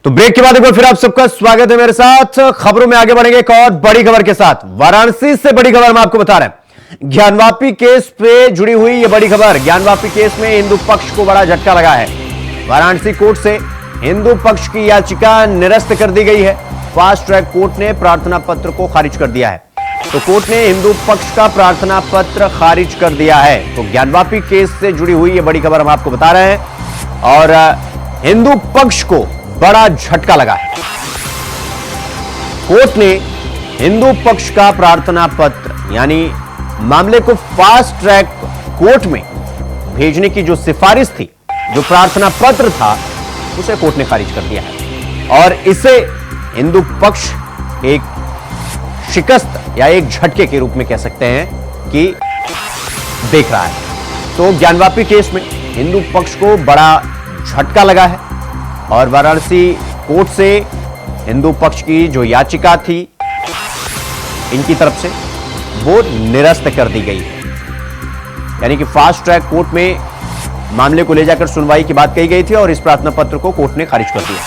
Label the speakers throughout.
Speaker 1: तो ब्रेक के बाद एक बार फिर आप सबका स्वागत है मेरे साथ। खबरों में आगे बढ़ेंगे एक और बड़ी खबर के साथ। वाराणसी से बड़ी खबर हम आपको बता रहे हैं। ज्ञानवापी केस पे जुड़ी हुई यह बड़ी खबर। ज्ञानवापी केस में हिंदू पक्ष को बड़ा झटका लगा है। वाराणसी कोर्ट से हिंदू पक्ष की याचिका निरस्त कर दी गई है। फास्ट ट्रैक कोर्ट ने प्रार्थना पत्र को खारिज कर दिया है। तो कोर्ट ने हिंदू पक्ष का प्रार्थना पत्र खारिज कर दिया है। तो ज्ञानवापी केस से जुड़ी हुई यह बड़ी खबर हम आपको बता रहे हैं और हिंदू पक्ष को बड़ा झटका लगा है। कोर्ट ने हिंदू पक्ष का प्रार्थना पत्र यानी मामले को फास्ट ट्रैक कोर्ट में भेजने की जो सिफारिश थी, जो प्रार्थना पत्र था, उसे कोर्ट ने खारिज कर दिया है और इसे हिंदू पक्ष एक शिकस्त या एक झटके के रूप में कह सकते हैं कि देख रहा है। तो ज्ञानवापी केस में हिंदू पक्ष को बड़ा झटका लगा है और वाराणसी कोर्ट से हिंदू पक्ष की जो याचिका थी इनकी तरफ से वो निरस्त कर दी गई है। यानी कि फास्ट ट्रैक कोर्ट में मामले को ले जाकर सुनवाई की बात कही गई थी और इस प्रार्थना पत्र को कोर्ट ने खारिज कर दिया।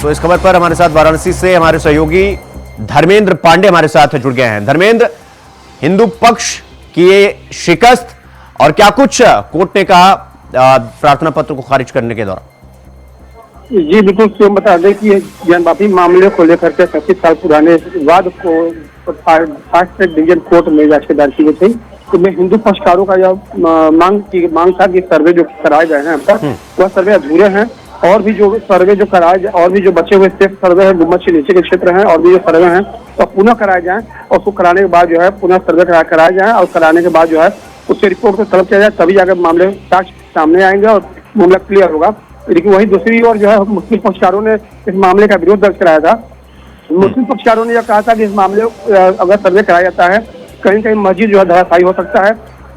Speaker 1: तो इस खबर पर हमारे साथ वाराणसी से हमारे सहयोगी धर्मेंद्र पांडे हमारे साथ जुड़ गए हैं। धर्मेंद्र, हिंदू पक्ष कि ये शिकस्त और क्या कुछ कोर्ट ने कहा प्रार्थना पत्र को खारिज करने के दौरान?
Speaker 2: जी बिल्कुल, स्वयं बता दें कि ज्ञानवापी मामले को लेकर के 35 साल पुराने विवाद को फास्ट ट्रैक डिवीजन कोर्ट में याचिका दायर की गई थी। तो मैं हिंदू पक्षकारों का यह मांग था कि सर्वे जो कराए गए हैं अब तक वह सर्वे अधूरे हैं और भी जो सर्वे जो कराए और भी जो बचे हुए सेफ सर्वे है गुम्बद के नीचे के क्षेत्र हैं और भी जो सर्वे हैं तो पुनः कराए जाएं और उसको कराने के बाद जो है पुनः सर्वे कराया जाए और कराने के बाद जो है उससे रिपोर्ट को तलब किया जाए, तभी जाकर मामले साक्ष्य सामने आएंगे और मामला क्लियर होगा। लेकिन वही दूसरी ओर जो है मुस्लिम पक्षकारों ने इस मामले का विरोध दर्ज कराया था। मुस्लिम पक्षकारों ने यह कहा था कि इस मामले अगर सर्वे कराया जाता है कहीं कहीं मस्जिद जो है धराशायी हो सकता है,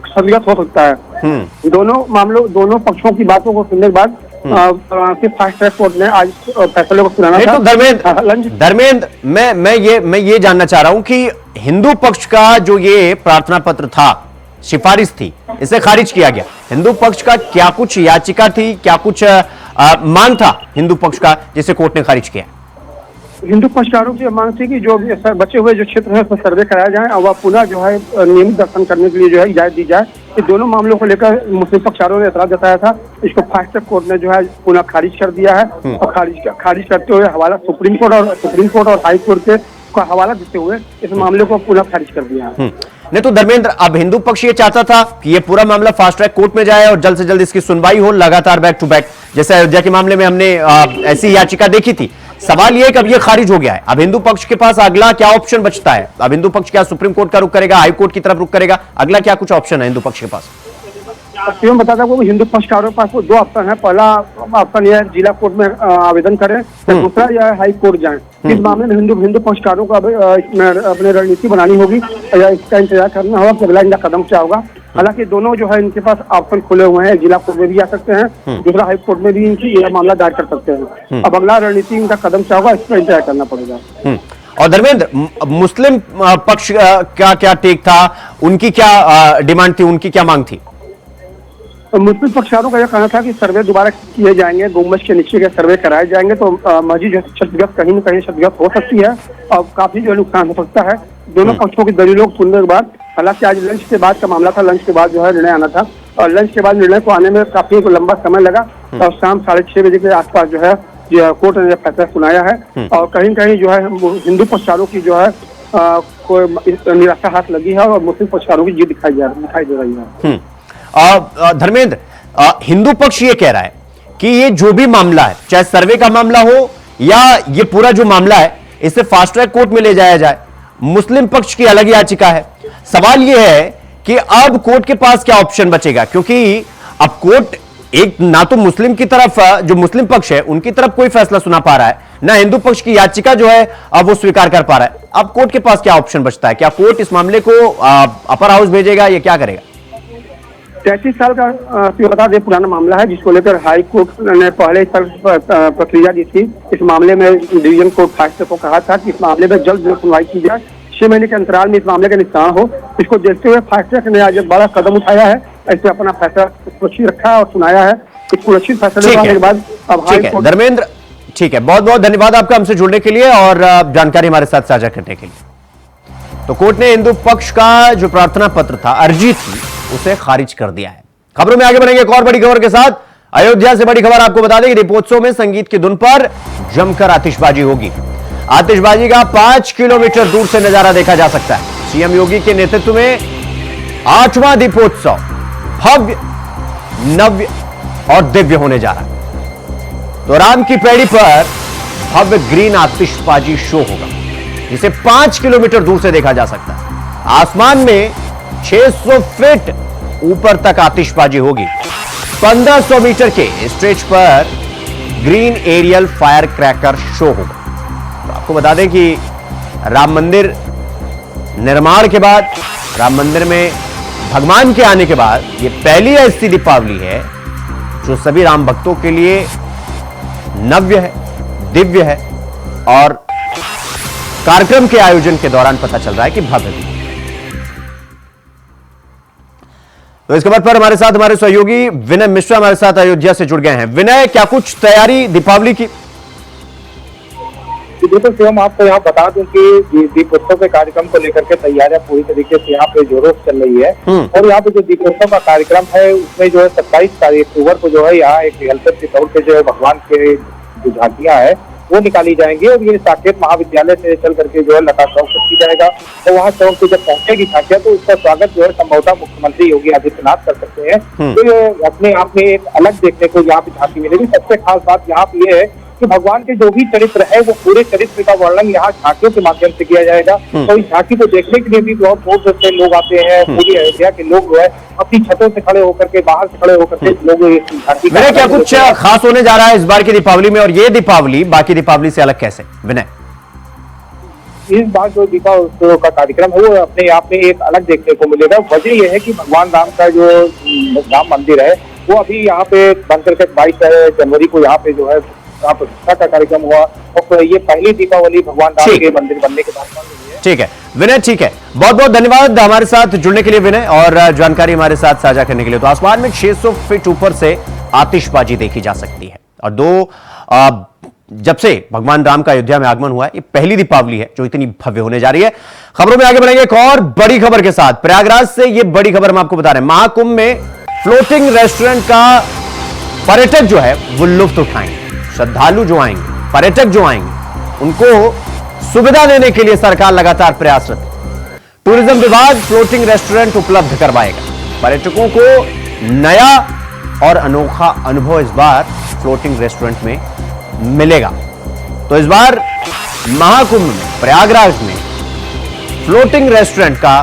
Speaker 2: शरीयत हो सकता है। दोनों पक्षों की बातों को सुनने के बाद फास्ट ट्रैक कोर्ट ने आज फैसले को सुनाना था।
Speaker 1: तो धर्मेंद्र, मैं ये जानना चाह रहा हूं कि हिंदू पक्ष का जो ये प्रार्थना पत्र था, सिफारिश थी, इसे खारिज किया गया। हिंदू पक्ष का क्या कुछ याचिका थी, क्या कुछ मांग था हिंदू पक्ष का जिसे कोर्ट ने खारिज किया?
Speaker 2: हिंदू पक्षकारों की मांग थी कि जो बचे हुए जो क्षेत्र है उसमें सर्वे कराया जाए और वह पुनः जो है नियमित दर्शन करने के लिए जो है इजाजत दी जाए। ये दोनों मामलों को लेकर मुस्लिम पक्षकारों ने एतराज जताया था। इसको फास्ट ट्रैक कोर्ट ने जो है पुनः खारिज कर दिया है और खारिज करते हुए हवाला सुप्रीम कोर्ट और हाई कोर्ट के का हवाला देते हुए इस मामले को पुनः खारिज कर दिया है।
Speaker 1: नहीं तो धर्मेंद्र, अब हिंदू पक्ष ये चाहता था कि ये पूरा मामला फास्ट ट्रैक कोर्ट में जाए और जल्द से जल्द इसकी सुनवाई हो, लगातार बैक टू बैक, जैसे अयोध्या के मामले में हमने ऐसी याचिका देखी थी। सवाल ये है कि अब ये खारिज हो गया है, अब हिंदू पक्ष के पास अगला क्या ऑप्शन बचता है? अब हिंदू पक्ष क्या सुप्रीम कोर्ट का रुख करेगा, हाई कोर्ट की तरफ रुख करेगा? अगला क्या कुछ ऑप्शन है हिंदू पक्ष के पास?
Speaker 2: क्यों बताता हूँ, हिंदू पक्षकारों के पास दो ऑप्शन है। पहला ऑप्शन यह है जिला कोर्ट में आवेदन करें, दूसरा यह है हाई कोर्ट जाएं। इस मामले में हिंदू पक्षकारों को अपनी रणनीति बनानी होगी या इसका इंतजार करना होगा कि अगला इनका कदम क्या होगा। हालांकि दोनों जो है इनके पास ऑप्शन खुले हुए हैं, जिला कोर्ट में भी आ सकते हैं, दूसरा हाई कोर्ट में भी इनकी यह मामला दायर कर सकते हैं। अब अगला रणनीति इनका कदम क्या होगा इसका इंतजार करना पड़ेगा।
Speaker 1: और धर्मेंद्र, मुस्लिम पक्ष का क्या टेक था, उनकी क्या डिमांड थी, उनकी क्या मांग थी?
Speaker 2: मुस्लिम पक्षकारों का यह कहना था कि सर्वे दोबारा किए जाएंगे, गुम्बद के नीचे के सर्वे कराए जाएंगे तो मस्जिद क्षतिग्रस्त कहीं न कहीं क्षतिग्रस्त हो सकती है और काफी जो नुकसान हो सकता है। दोनों पक्षों की दलीलों को सुनने के बाद, हालांकि आज लंच के बाद का मामला था, लंच के बाद जो है निर्णय आना था और लंच के बाद निर्णय को आने में काफी लंबा समय लगा और शाम 6:30 बजे के आसपास जो है कोर्ट ने फैसला सुनाया है और कहीं कहीं जो है हिंदू पक्षकारों की जो है कोई निराशा हाथ लगी है और मुस्लिम पक्षकारों की जीत दिखाई दे रही है।
Speaker 1: धर्मेंद्र, हिंदू पक्ष ये कह रहा है कि ये जो भी मामला है, चाहे सर्वे का मामला हो या ये पूरा जो मामला है, इसे फास्ट ट्रैक कोर्ट में ले जाया जाए। मुस्लिम पक्ष की अलग याचिका है। सवाल यह है कि अब कोर्ट के पास क्या ऑप्शन बचेगा, क्योंकि अब कोर्ट एक ना तो मुस्लिम की तरफ, जो मुस्लिम पक्ष है उनकी तरफ कोई फैसला सुना पा रहा है, ना हिंदू पक्ष की याचिका जो है अब वो स्वीकार कर पा रहा है। अब कोर्ट के पास क्या ऑप्शन बचता है? क्या कोर्ट इस मामले को अपर हाउस भेजेगा या क्या करेगा?
Speaker 2: 33 साल का बता दें पुराना मामला है जिसको लेकर हाई कोर्ट ने पहले प्रक्रिया दी थी। इस मामले में डिवीजन कोर्ट फास्ट को कहा था कि इस मामले में जल्द सुनवाई की जाए, 6 महीने के अंतराल में इस मामले का निस्तारण हो। इसको देखते हुए फास्ट ट्रैक ने आज एक बड़ा कदम उठाया है। ऐसे अपना फैसला सुरक्षित रखा है और सुनाया है। इस सुरक्षित फैसले
Speaker 1: ठीक
Speaker 2: होने
Speaker 1: है,
Speaker 2: के बाद अब
Speaker 1: ठीक है धर्मेंद्र, ठीक है, बहुत बहुत धन्यवाद आपका हमसे जुड़ने के लिए और जानकारी हमारे साथ साझा करने के लिए। तो कोर्ट ने हिंदू पक्ष का जो प्रार्थना पत्र था, अर्जी थी, उसे खारिज कर दिया है। खबरों में आगे बढ़ेंगे एक और बड़ी खबर के साथ। अयोध्या से बड़ी खबर आपको बता दें कि दीपोत्सव में संगीत की धुन पर जमकर आतिशबाजी होगी। आतिशबाजी का 5 किलोमीटर दूर से नजारा देखा जा सकता है। सीएम योगी के नेतृत्व में 8वां दीपोत्सव भव्य, नव्य और दिव्य होने जा रहा है। तो राम की पैड़ी पर भव्य ग्रीन आतिशबाजी शो होगा, जिसे 5 किलोमीटर दूर से देखा जा सकता है। आसमान में 600 फीट ऊपर तक आतिशबाजी होगी। 1500 मीटर के स्टेज पर green aerial fire cracker show होगा। तो आपको बता दें कि राम मंदिर निर्माण के बाद, राम मंदिर में भगवान के आने के बाद यह पहली ऐसी दीपावली है जो सभी राम भक्तों के लिए नव्य है, दिव्य है और कार्यक्रम के आयोजन के दौरान पता चल रहा है कि भव्य भी। तो इस खबर पर हमारे साथ हमारे सहयोगी विनय मिश्रा हमारे साथ अयोध्या से जुड़ गए हैं। विनय, क्या कुछ तैयारी दीपावली की?
Speaker 3: बिल्कुल शिवम, आपको यहाँ बता दूं कि दीपोत्सव के कार्यक्रम को लेकर के तैयारियां पूरी तरीके से यहाँ पे जोरों से चल रही है। और यहाँ पे जो दीपोत्सव का कार्यक्रम है उसमें जो है 27 अक्टूबर को जो है यहाँ एक रिहर्सल के तौर पे जो है भगवान के जो झांकियां है वो निकाली जाएंगी और ये साकेत महाविद्यालय से चल करके जो है लता चौक तक की जाएगा। तो वहाँ चौक से जब पहुंचेगी झांकियां तो उसका स्वागत जो है संभवतः मुख्यमंत्री योगी आदित्यनाथ कर सकते हैं। तो ये अपने आप में एक अलग देखने को यहाँ पे झांकी मिलेगी। सबसे खास बात यहाँ पे ये है कि भगवान के जो भी चरित्र है वो पूरे चरित्र का वर्णन यहाँ झांकियों के माध्यम से किया जाएगा। तो इस झांकी को देखने के लिए भी बहुत दूर से लोग आते हैं। पूरी अयोध्या के लोग जो है अपनी छतों से खड़े होकर के, बाहर से खड़े होकर के लोग इस झांकी
Speaker 1: विनय, क्या कुछ खास होने जा रहा है इस बार की दीपावली में और ये दीपावली बाकी दीपावली से अलग कैसे? विनय,
Speaker 3: इस बार जो दीपोत्सव का कार्यक्रम है वो अपने आप में एक अलग देखने को मिलेगा। वजह यह है कि भगवान राम का जो राम मंदिर है वो अभी यहाँ पे बनकर के 22 जनवरी को यहाँ पे जो है प्रतिष्ठा का कार्यक्रम हुआ और ये पहली दीपावली भगवान राम के मंदिर बनने के बाद हुई है।
Speaker 1: ठीक है विनय, ठीक है, बहुत बहुत धन्यवाद हमारे साथ जुड़ने के लिए विनय और जानकारी हमारे साथ साझा करने के लिए। तो आसमान में 600 फीट ऊपर से आतिशबाजी देखी जा सकती है और जब से भगवान राम का अयोध्या में आगमन हुआ है ये पहली दीपावली है जो इतनी भव्य होने जा रही है। खबरों में आगे बढ़ेंगे एक और बड़ी खबर के साथ। प्रयागराज से ये बड़ी खबर हम आपको बता रहे हैं। महाकुंभ में फ्लोटिंग रेस्टोरेंट का पर्यटक जो है वो लुत्फ उठाएंगे। श्रद्धालु जो आएंगे, पर्यटक जो आएंगे, उनको सुविधा देने के लिए सरकार लगातार प्रयासरत है। टूरिज्म विभाग फ्लोटिंग रेस्टोरेंट उपलब्ध करवाएगा। पर्यटकों को नया और अनोखा अनुभव इस बार फ्लोटिंग रेस्टोरेंट में मिलेगा। तो इस बार महाकुंभ में प्रयागराज में फ्लोटिंग रेस्टोरेंट का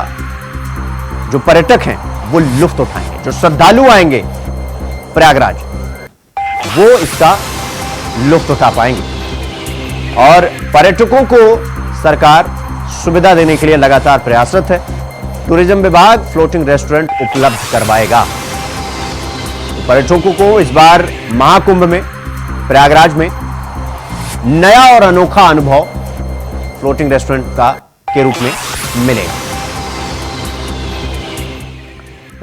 Speaker 1: जो पर्यटक हैं वो लुत्फ उठाएंगे। जो श्रद्धालु आएंगे प्रयागराज वो इसका लुत्फ उठा पाएंगे और पर्यटकों को सरकार सुविधा देने के लिए लगातार प्रयासरत है। टूरिज्म विभाग फ्लोटिंग रेस्टोरेंट उपलब्ध करवाएगा। तो पर्यटकों को इस बार महाकुंभ में प्रयागराज में नया और अनोखा अनुभव फ्लोटिंग रेस्टोरेंट का के रूप में मिलेगा।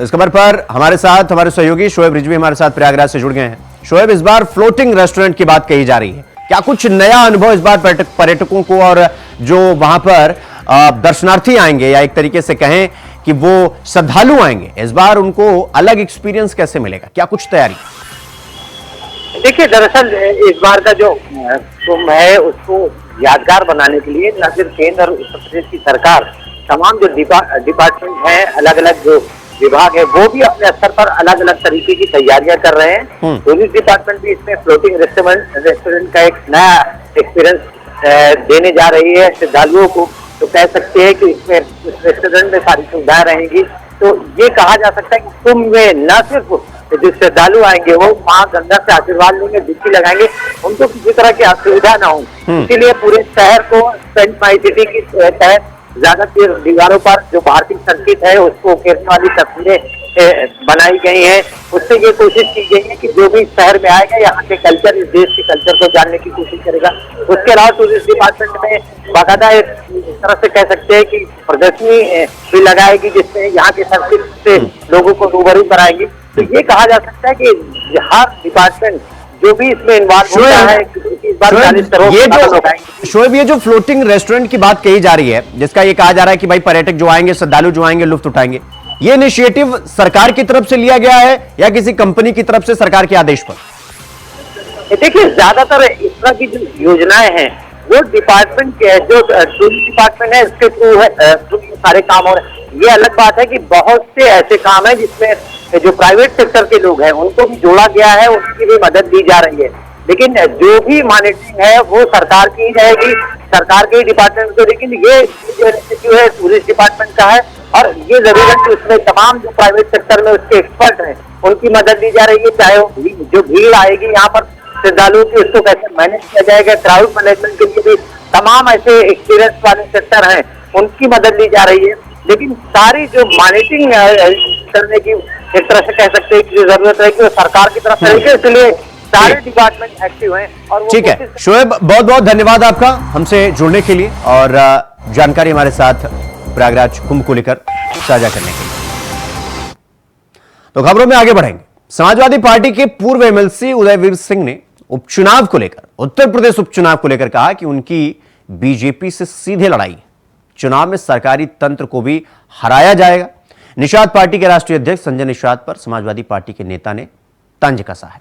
Speaker 1: इस खबर पर हमारे साथ हमारे सहयोगी शोएब रिजवी हमारे साथ प्रयागराज से जुड़ गए हैं। शोएब, इस बार फ्लोटिंग रेस्टोरेंट की बात कही जा रही है, क्या कुछ नया अनुभव इस बार पर्यटकों को और जो वहां पर दर्शनार्थी आएंगे या एक तरीके से कहें कि वो श्रद्धालु आएंगे, इस बार उनको अलग एक्सपीरियंस कैसे मिलेगा? क्या कुछ तैयारी?
Speaker 4: देखिए, दरअसल इस बार का जो कुंभ है उसको यादगार बनाने के लिए न सिर्फ केंद्र और उत्तर प्रदेश की सरकार, तमाम जो डिपार्टमेंट है, अलग अलग जो विभाग है, वो भी अपने स्तर पर अलग अलग तरीके की तैयारियां कर रहे हैं। टूरिस्ट डिपार्टमेंट भी इसमें फ्लोटिंग रेस्टोरेंट का एक नया एक्सपीरियंस देने जा रही है श्रद्धालुओं को। तो कह सकते हैं कि इसमें रेस्टोरेंट में सारी सुविधाएं रहेंगी। तो ये कहा जा सकता है कि कुंभ में न सिर्फ जो श्रद्धालु आएंगे वो माँ गंगा से आशीर्वाद लेंगे, डुबकी लगाएंगे, उनको किसी तरह की असुविधा ना हो, इसीलिए पूरे शहर को स्पेंड माई सिटी की तहत ज्यादातर दीवारों पर जो भारतीय संकेत है उसको उकेरने वाली तस्वीरें बनाई गई है, उससे ये कोशिश की गई है कि जो भी शहर में आएगा यहाँ के कल्चर, इस देश के कल्चर को जानने की कोशिश करेगा। उसके अलावा टूरिस्ट डिपार्टमेंट में बाकायदा इस तरह से कह सकते हैं कि प्रदर्शनी भी लगाएगी जिसमें यहाँ के संस्कृति से लोगों को रूबरू कराएगी। तो ये कहा जा सकता है कि हर डिपार्टमेंट जो भी इसमें इन्वॉल्व होता है इस बार 40 करोड़
Speaker 1: शोएब, ये जो फ्लोटिंग रेस्टोरेंट की बात कही जा रही है, जिसका ये कहा जा रहा है कि भाई पर्यटक जो आएंगे, श्रद्धालु जो आएंगे, लुत्फ उठाएंगे, ये इनिशिएटिव सरकार की तरफ से लिया गया है या किसी कंपनी की तरफ से सरकार के आदेश पर?
Speaker 4: देखिए, ज्यादातर इस तरह की जो योजनाएं हैं वो डिपार्टमेंट के, जो टूरिस्ट डिपार्टमेंट है इसके थ्रू है, सारे काम हो रहे हैं। ये अलग बात है कि बहुत से ऐसे काम है जिसमें जो प्राइवेट सेक्टर के लोग हैं उनको भी जोड़ा गया है, उनकी भी मदद दी जा रही है। लेकिन जो भी मॉनिटरिंग है वो सरकार की ही रहेगी, सरकार के ही डिपार्टमेंट को। लेकिन ये जो इंस्टीट्यूट है टूरिस्ट डिपार्टमेंट का है और ये जरूर है कि उसमें तमाम जो प्राइवेट सेक्टर में उसके एक्सपर्ट हैं उनकी मदद दी जा रही है। चाहे जो भीड़ आएगी यहाँ पर श्रद्धालुओं की, उसको कैसे मैनेज किया जाएगा, क्राउड मैनेजमेंट के लिए भी तमाम ऐसे एक्सपीरियंस वाले सेक्टर हैं उनकी मदद ली जा रही है। लेकिन सारी जो मॉनिटरिंग करने की एक तरह से कह सकते हैं कि जरूरत है कि वो सरकार की तरफ से, इसलिए सारे डिपार्टमेंट एक्टिव हैं। और
Speaker 1: ठीक है शोएब, बहुत बहुत धन्यवाद आपका हमसे जुड़ने के लिए और जानकारी हमारे साथ प्रयागराज कुंभ को लेकर साझा करने के लिए। तो खबरों में आगे बढ़ेंगे। समाजवादी पार्टी के पूर्व एमएलसी उदयवीर सिंह ने उपचुनाव को लेकर, उत्तर प्रदेश उपचुनाव को लेकर कहा कि उनकी बीजेपी से सीधे लड़ाई है, चुनाव में सरकारी तंत्र को भी हराया जाएगा। निषाद पार्टी के राष्ट्रीय अध्यक्ष संजय निषाद पर समाजवादी पार्टी के नेता ने तंज कसा है।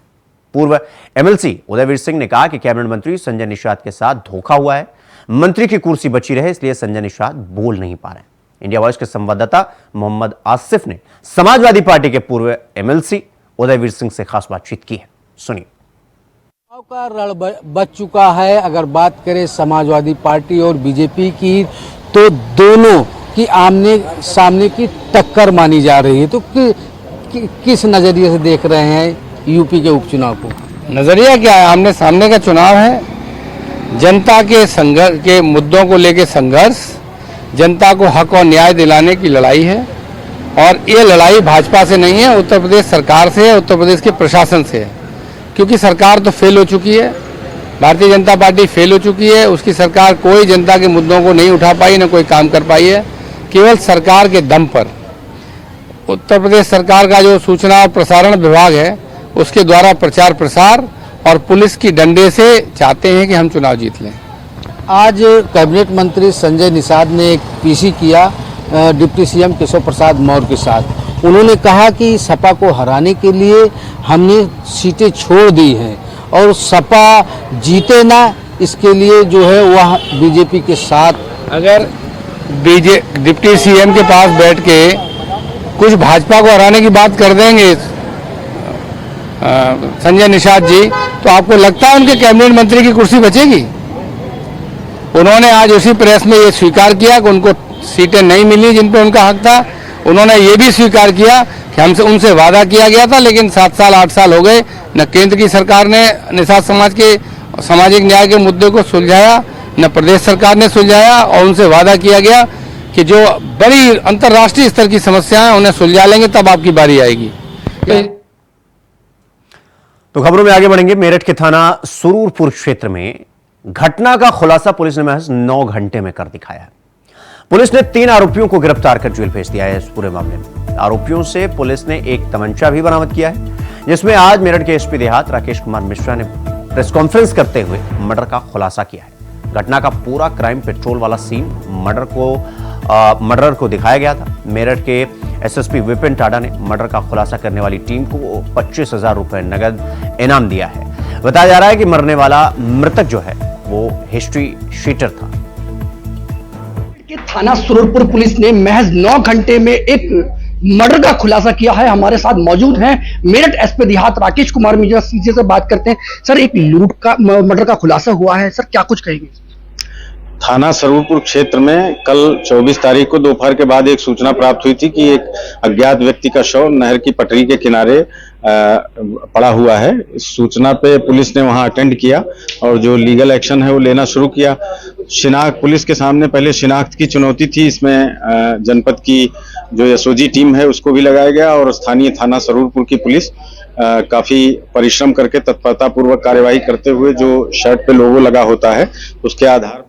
Speaker 1: पूर्व एमएलसी उदयवीर सिंह ने कहा कि कैबिनेट मंत्री संजय निषाद के साथ धोखा हुआ है, मंत्री की कुर्सी बची रहे इसलिए संजय निषाद बोल नहीं पा रहे। इंडिया वॉइस के संवाददाता मोहम्मद आसिफ ने समाजवादी पार्टी के पूर्व एमएलसी उदयवीर सिंह से खास बातचीत की है, सुनिए।
Speaker 5: का रण बच चुका है। अगर बात करें समाजवादी पार्टी और बीजेपी की तो दोनों की आमने सामने की टक्कर मानी जा रही है। तो किस नजरिए से देख रहे हैं यूपी के उपचुनाव को?
Speaker 6: नजरिया क्या है, आमने सामने का चुनाव है, जनता के संघर्ष के मुद्दों को लेकर संघर्ष, जनता को हक और न्याय दिलाने की लड़ाई है। और ये लड़ाई भाजपा से नहीं है, उत्तर प्रदेश सरकार से है, उत्तर प्रदेश के प्रशासन से है। क्योंकि सरकार तो फेल हो चुकी है, भारतीय जनता पार्टी फेल हो चुकी है, उसकी सरकार कोई जनता के मुद्दों को नहीं उठा पाई, न कोई काम कर पाई है। केवल सरकार के दम पर उत्तर प्रदेश सरकार का जो सूचना और प्रसारण विभाग है उसके द्वारा प्रचार प्रसार और पुलिस की डंडे से चाहते हैं कि हम चुनाव जीत लें।
Speaker 5: आज कैबिनेट मंत्री संजय निषाद ने एक पीसी किया डिप्टी सीएम केशव प्रसाद मौर्य के साथ। उन्होंने कहा कि सपा को हराने के लिए हमने सीटें छोड़ दी हैं और सपा जीते ना, इसके लिए जो है वह बीजेपी के साथ।
Speaker 6: अगर डिप्टी सीएम के पास बैठ के कुछ भाजपा को हराने की बात कर देंगे संजय निषाद जी, तो आपको लगता है उनके कैबिनेट मंत्री की कुर्सी बचेगी? उन्होंने आज उसी प्रेस में ये स्वीकार किया कि उनको सीटें नहीं मिली जिन पे उनका हक था। उन्होंने ये भी स्वीकार किया कि हमसे उनसे वादा किया गया था, लेकिन 7 साल 8 साल हो गए, न केंद्र की सरकार ने निषाद समाज के सामाजिक न्याय के मुद्दे को सुलझाया, न प्रदेश सरकार ने सुलझाया। और उनसे वादा किया गया कि जो बड़ी अंतर्राष्ट्रीय स्तर की समस्याएं उन्हें सुलझा लेंगे, तब आपकी बारी आएगी।
Speaker 1: तो खबरों में आगे बढ़ेंगे। मेरठ के थाना सुरूरपुर क्षेत्र में घटना का खुलासा पुलिस ने महज 9 घंटे में कर दिखाया है। पुलिस ने 3 आरोपियों को गिरफ्तार कर जेल भेज दिया है। इस पूरे मामले में आरोपियों से पुलिस ने एक तमंचा भी बरामद किया है, जिसमें आज मेरठ के एसपी देहात राकेश कुमार मिश्रा ने प्रेस कॉन्फ्रेंस करते हुए मर्डर का खुलासा किया है। घटना का पूरा क्राइम पेट्रोल वाला सीन मर्डर को दिखाया गया था। मेरठ के एसएसपी विपिन टाडा ने मर्डर का खुलासा करने वाली टीम को 25,000 रुपए नगद इनाम दिया है। बताया जा रहा है कि मरने वाला मृतक जो है वो हिस्ट्री शीटर था।
Speaker 7: थाना सुरूरपुर पुलिस ने महज 9 घंटे में एक मर्डर का खुलासा किया है। हमारे साथ मौजूद हैं मेरठ एसपी देहात राकेश कुमार मिश्रा, सीधे से बात करते हैं। सर, एक लूट का मर्डर का खुलासा हुआ है, सर क्या कुछ कहेंगे?
Speaker 8: थाना सरूरपुर क्षेत्र में कल 24 तारीख को दोपहर के बाद एक सूचना प्राप्त हुई थी कि एक अज्ञात व्यक्ति का शव नहर की पटरी के किनारे पड़ा हुआ है। इस सूचना पे पुलिस ने वहां अटेंड किया और जो लीगल एक्शन है वो लेना शुरू किया। शिनाख्त पुलिस के सामने पहले शिनाख्त की चुनौती थी। इसमें जनपद की जो एसओजी टीम है उसको भी लगाया गया और स्थानीय थाना सरूरपुर की पुलिस काफी परिश्रम करके तत्परता पूर्वक कार्यवाही करते हुए जो शर्ट पे लोगो लगा होता है उसके आधार।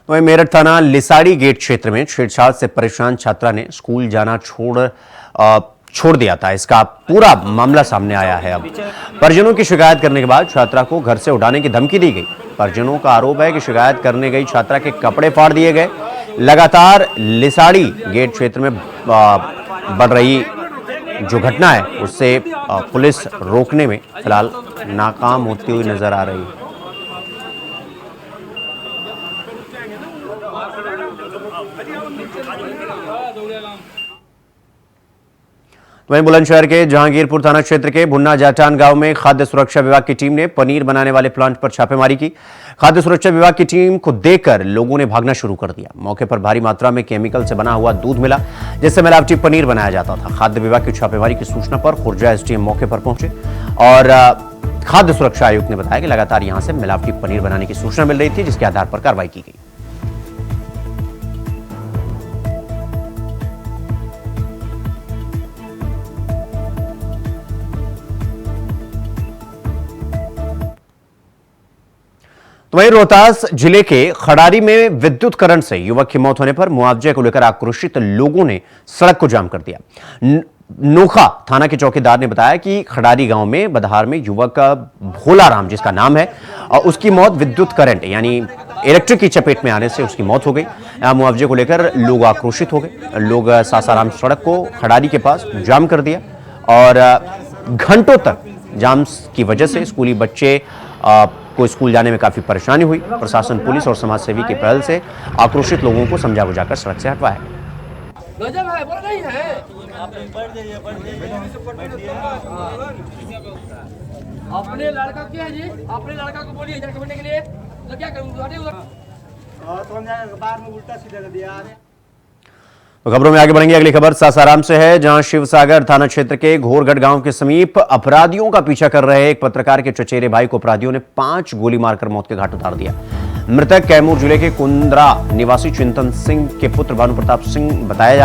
Speaker 1: वहीं मेरठ थाना लिसाड़ी गेट क्षेत्र में छेड़छाड़ से परेशान छात्रा ने स्कूल जाना छोड़ दिया था। इसका पूरा मामला सामने आया है। अब परिजनों की शिकायत करने के बाद छात्रा को घर से उठाने की धमकी दी गई। परिजनों का आरोप है कि शिकायत करने गई छात्रा के कपड़े फाड़ दिए गए। लगातार लिसाड़ी गेट क्षेत्र में बढ़ रही जो घटना है उससे पुलिस रोकने में फिलहाल नाकाम होती हुई नजर आ रही है। वहीं बुलंदशहर के जहांगीरपुर थाना क्षेत्र के भुन्ना जाटान गांव में खाद्य सुरक्षा विभाग की टीम ने पनीर बनाने वाले प्लांट पर छापेमारी की। खाद्य सुरक्षा विभाग की टीम को देखकर लोगों ने भागना शुरू कर दिया। मौके पर भारी मात्रा में केमिकल से बना हुआ दूध मिला जिससे मिलावटी पनीर बनाया जाता था। खाद्य विभाग की छापेमारी की सूचना पर खुर्जा एसडीएम मौके पर पहुंचे और खाद्य सुरक्षा आयुक्त ने बताया कि लगातार यहां से मिलावटी पनीर बनाने की सूचना मिल रही थी, जिसके आधार पर कार्रवाई की गई। तो वहीं रोहतास जिले के खड़ारी में विद्युत करंट से युवक की मौत होने पर मुआवजे को लेकर आक्रोशित लोगों ने सड़क को जाम कर दिया। नोखा थाना के चौकीदार ने बताया कि खड़ारी गांव में बदहार में युवक भोलाराम जिसका नाम है और उसकी मौत विद्युत करंट यानी इलेक्ट्रिक की चपेट में आने से उसकी मौत हो गई। मुआवजे को लेकर लोग आक्रोशित हो गए। लोग सासाराम सड़क को खड़ारी के पास जाम कर दिया और घंटों तक जाम की वजह से स्कूली बच्चे को स्कूल जाने में काफी परेशानी हुई। प्रशासन, पुलिस और समाजसेवी की पहल से आक्रोशित लोगों को समझा बुझाकर सड़क से हटवाया।
Speaker 9: अपने लड़का क्या है जी? अपने लड़का को बोलिए इधर बैठने के लिए, तो क्या करूं? उल्टा सीधा कर दिया।
Speaker 1: तो खबरों में आगे बढ़ेंगे। अगली खबर सासाराम से है, जहां शिवसागर थाना क्षेत्र के घोरगढ़ गांव के समीप अपराधियों का पीछा कर रहे एक पत्रकार के चचेरे भाई को अपराधियों ने 5 गोली मारकर मौत के घाट उतार दिया। मृतक कैमूर जिले के कुंद्रा निवासी चिंतन सिंह के पुत्र भानु प्रताप सिंह बताया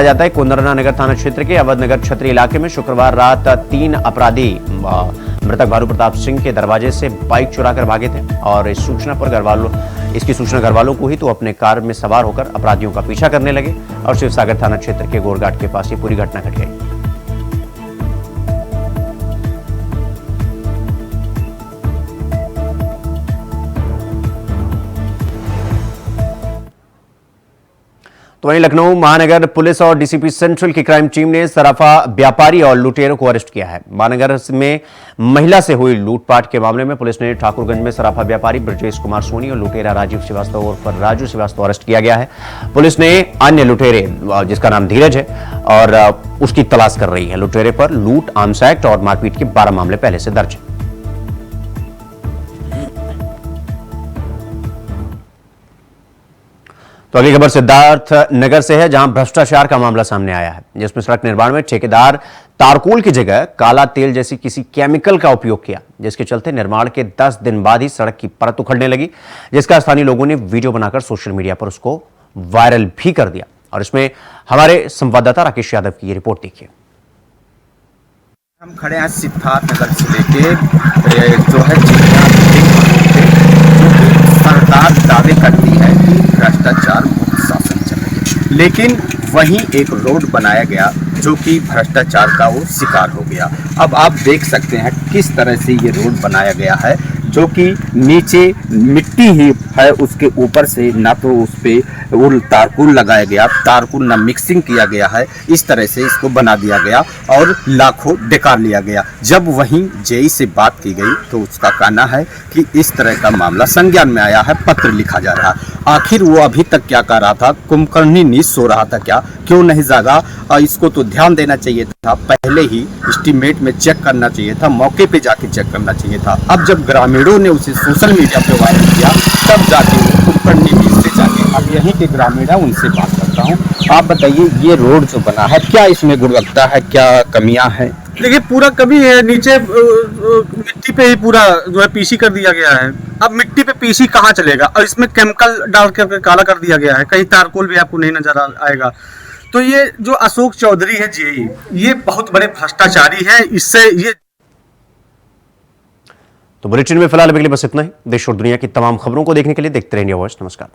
Speaker 1: जाता है कुंद्रा नगर थाना क्षेत्र के अवध नगर छतरी इलाके में शुक्रवार रात 3 अपराधी मृतक भानु प्रताप सिंह के दरवाजे से बाइक चुरा कर भागे थे और इसकी सूचना घर वालों को ही तो अपने कार में सवार होकर अपराधियों का पीछा करने लगे और शिवसागर थाना क्षेत्र के गोरघाट के पास ये पूरी घटना घट गई। तो वहीं लखनऊ महानगर पुलिस और डीसीपी सेंट्रल की क्राइम टीम ने सराफा व्यापारी और लुटेरों को अरेस्ट किया है। महानगर में महिला से हुई लूटपाट के मामले में पुलिस ने ठाकुरगंज में सराफा व्यापारी ब्रजेश कुमार सोनी और लुटेरा राजीव श्रीवास्तव उर्फ राजू श्रीवास्तव अरेस्ट किया गया है। पुलिस ने अन्य लुटेरे जिसका नाम धीरज है और उसकी तलाश कर रही है। लुटेरे पर लूट, आर्म्स एक्ट और मारपीट के 12 मामले पहले से दर्ज है। तो अगली खबर सिद्धार्थ नगर से है, जहां भ्रष्टाचार का मामला सामने आया है, जिसमें सड़क निर्माण में ठेकेदार तारकोल की जगह काला तेल जैसी किसी केमिकल का उपयोग किया, जिसके चलते निर्माण के 10 दिन बाद ही सड़क की परत उखड़ने लगी, जिसका स्थानीय लोगों ने वीडियो बनाकर सोशल मीडिया पर उसको वायरल भी कर दिया। और इसमें हमारे संवाददाता राकेश यादव की ये रिपोर्ट देखिए।
Speaker 10: हम खड़े हैं सिद्धार्थ नगर जिले के जो है सरकार दावे करती है कि भ्रष्टाचार मुक्त शासन चल रही है, लेकिन वहीं एक रोड बनाया गया जो कि भ्रष्टाचार का वो शिकार हो गया। अब आप देख सकते हैं किस तरह से ये रोड बनाया गया है, जो कि नीचे मिट्टी ही है, उसके ऊपर से ना तो उस पे वो तारकुल लगाया गया, तारकुल ना मिक्सिंग किया गया है, इस तरह से इसको बना दिया गया और लाखों बेकार लिया गया। जब वहीं जेई से बात की गई तो उसका कहना है कि इस तरह का मामला संज्ञान में आया है, पत्र लिखा जा रहा है। आखिर वो अभी तक क्या कर रहा था? कुंभकर्णी नींद सो रहा था क्या? क्यों नहीं जागा? इसको तो ध्यान देना चाहिए था, पहले ही एस्टीमेट में चेक करना चाहिए था, मौके पे जाके चेक करना चाहिए था। अब जब ग्रामीणों ने उसे सोशल मीडिया पे वायरल किया तब जाके कुंभकर्णी नींद से जाके अब यहीं के ग्रामीण है, उनसे बात करता हूँ। आप बताइए, ये रोड जो बना है क्या इसमें गुणवत्ता है, क्या कमियां हैं?
Speaker 11: देखिए, पूरा कमी है, नीचे मिट्टी पे ही पूरा जो है पीसी कर दिया गया है। अब मिट्टी मिट्टी पे पीसी कहाँ चलेगा, और इसमें केमिकल डाल करके काला कर दिया गया है, कहीं तारकोल भी आपको नहीं नजर आएगा। तो ये जो अशोक चौधरी है जेई, ये बहुत बड़े भ्रष्टाचारी है। इससे ये
Speaker 1: तो बुलेटिन में फिलहाल अभी के लिए बस इतना ही। देश और दुनिया की तमाम खबरों को देखने के लिए देखते रहिए वॉइस। नमस्कार।